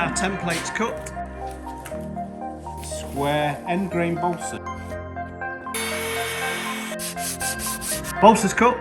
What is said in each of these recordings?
our templates cut. Square end grain bolster. Bolsters cut.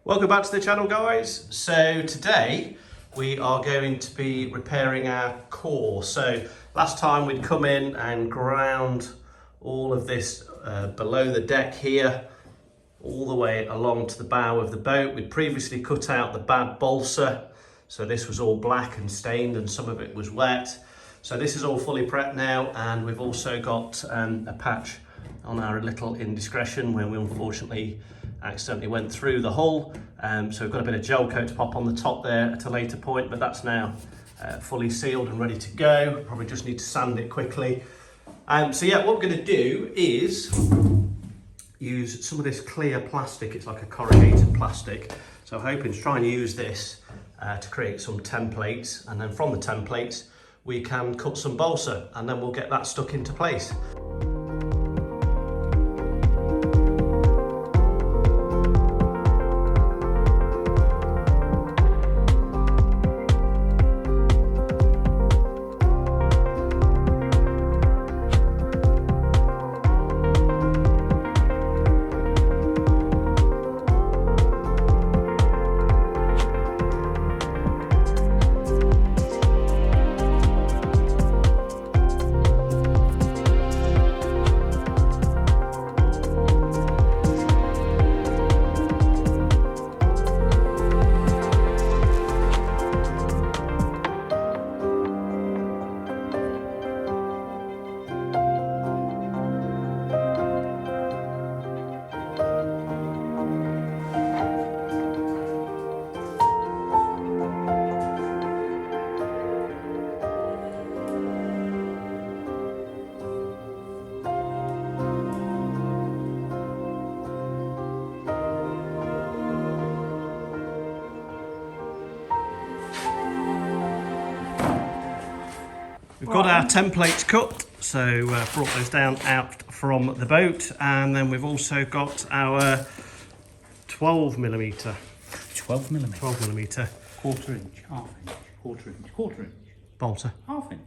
Welcome back to the channel, guys. So today we are going to be repairing our core. So last time we'd come in and ground all of this below the deck here, all the way along to the bow of the boat. We'd previously cut out the bad balsa, so this was all black and stained and some of it was wet. So this is all fully prepped now, and we've also got a patch on our little indiscretion when we unfortunately accidentally went through the hull. So we've got a bit of gel coat to pop on the top there at a later point, but that's now fully sealed and ready to go. Probably just need to sand it quickly. So yeah, what we're going to do is use some of this clear plastic. It's like a corrugated plastic. So I'm hoping to try and use this to create some templates, and then from the templates we can cut some balsa, and then we'll get that stuck into place. We've got our templates cut, so brought those down out from the boat, and then we've also got our 12mm. 12mm. Quarter inch, half inch, quarter inch, quarter inch. Balsa. Half inch.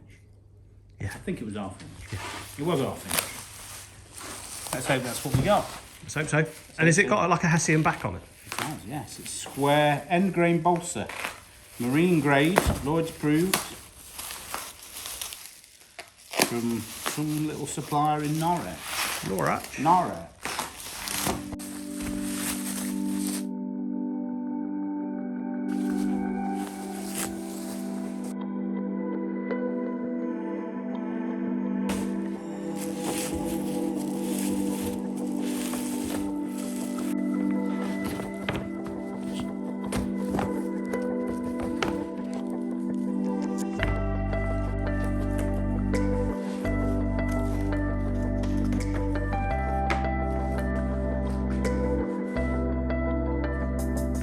Yeah. I think it was half inch. Yeah. It was half inch. Let's hope that's what we got. Let's hope so. And has it got like a Hessian back on it? It does, yes. It's square end grain balsa. Marine grade, Lloyd's approved. From some little supplier in Norwich. Norwich.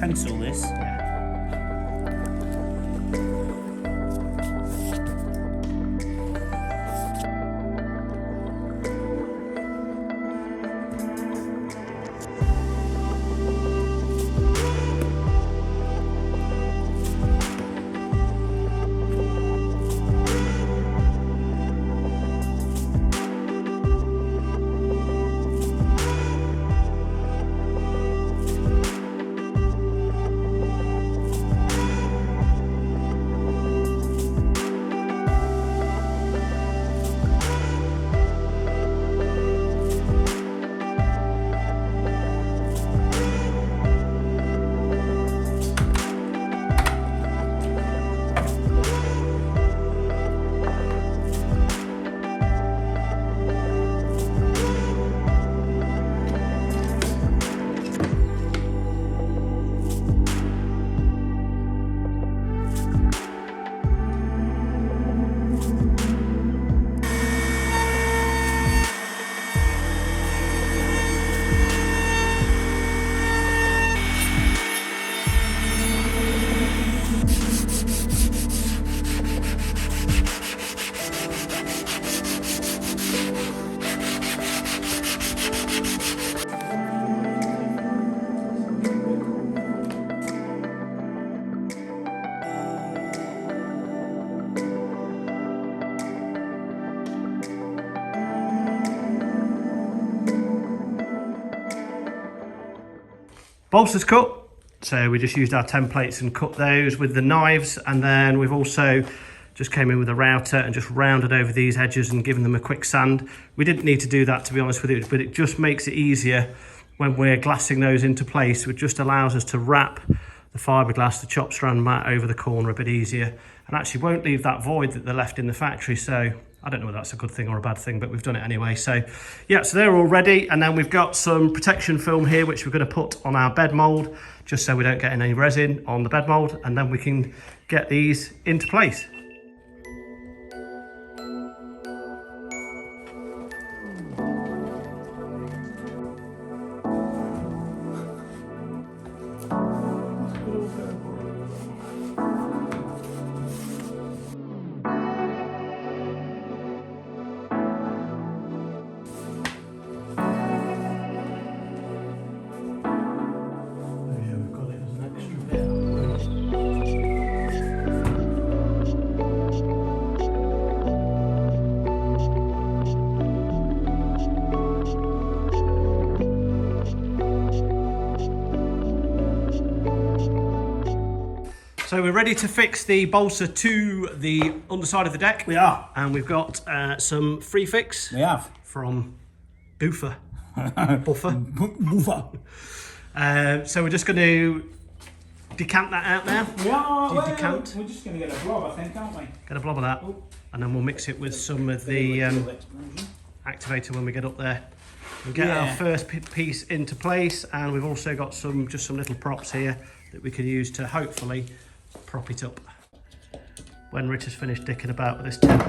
Pencil this. Yeah. bolsters cut. So we just used our templates and cut those with the knives, and then we've also just came in with a router and just rounded over these edges and given them a quick sand. We didn't need to do that, to be honest with you, but it just makes it easier when we're glassing those into place. It just allows us to wrap the fiberglass, the chop strand mat over the corner a bit easier, and actually won't leave that void that they left in the factory. So I don't know whether that's a good thing or a bad thing, but we've done it anyway. So yeah, so they're all ready. And then we've got some protection film here, which we're going to put on our bed mold, just so we don't get any resin on the bed mold, and then we can get these into place. So we're ready to fix the balsa to the underside of the deck. We are. And we've got some free fix. We have. From Buffer. Buffer. So we're just going to decant that out now. We are. Well, decant. We're just going to get a blob, I think, aren't we? Get a blob of that. Oh. And then we'll mix it with some of the activator when we get up there. We'll get our first piece into place, and we've also got just some little props here that we can use to hopefully prop it up when Rich has finished dicking about with this tent.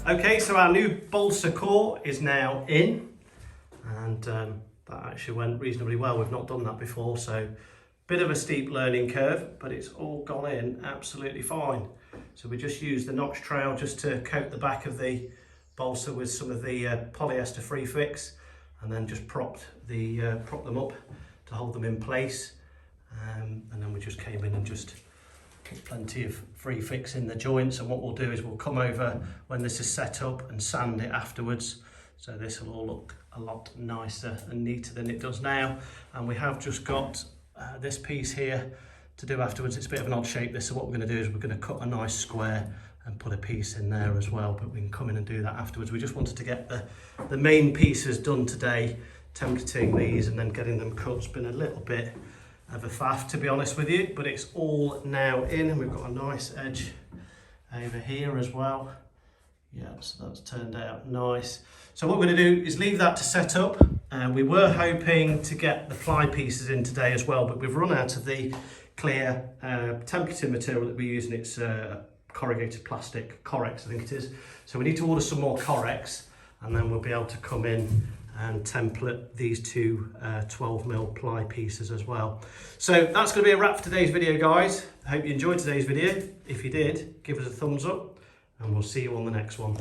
Okay, so our new balsa core is now in, and that actually went reasonably well. We've not done that before, so bit of a steep learning curve, but it's all gone in absolutely fine. So we just used the notch trail just to coat the back of the balsa with some of the polyester free fix, and then just prop them up to hold them in place, and then we just came in and just put plenty of free fix in the joints. And what we'll do is we'll come over when this is set up and sand it afterwards, so this will all look a lot nicer and neater than it does now. And we have just got this piece here to do afterwards. It's a bit of an odd shape this, so what we're going to do is we're going to cut a nice square and put a piece in there as well, but we can come in and do that afterwards. We just wanted to get the main pieces done today, templating these and then getting them cut. It's been a little bit of a faff, to be honest with you, but it's all now in, and we've got a nice edge over here as well. Yeah, so that's turned out nice. So what we're going to do is leave that to set up, and we were hoping to get the fly pieces in today as well, but we've run out of the clear templating material that we're using. It's corrugated plastic, Correx I think it is. So we need to order some more Correx, and then we'll be able to come in and template these two 12mm ply pieces as well. So that's going to be a wrap for today's video, guys. I hope you enjoyed today's video. If you did, give us a thumbs up, and we'll see you on the next one.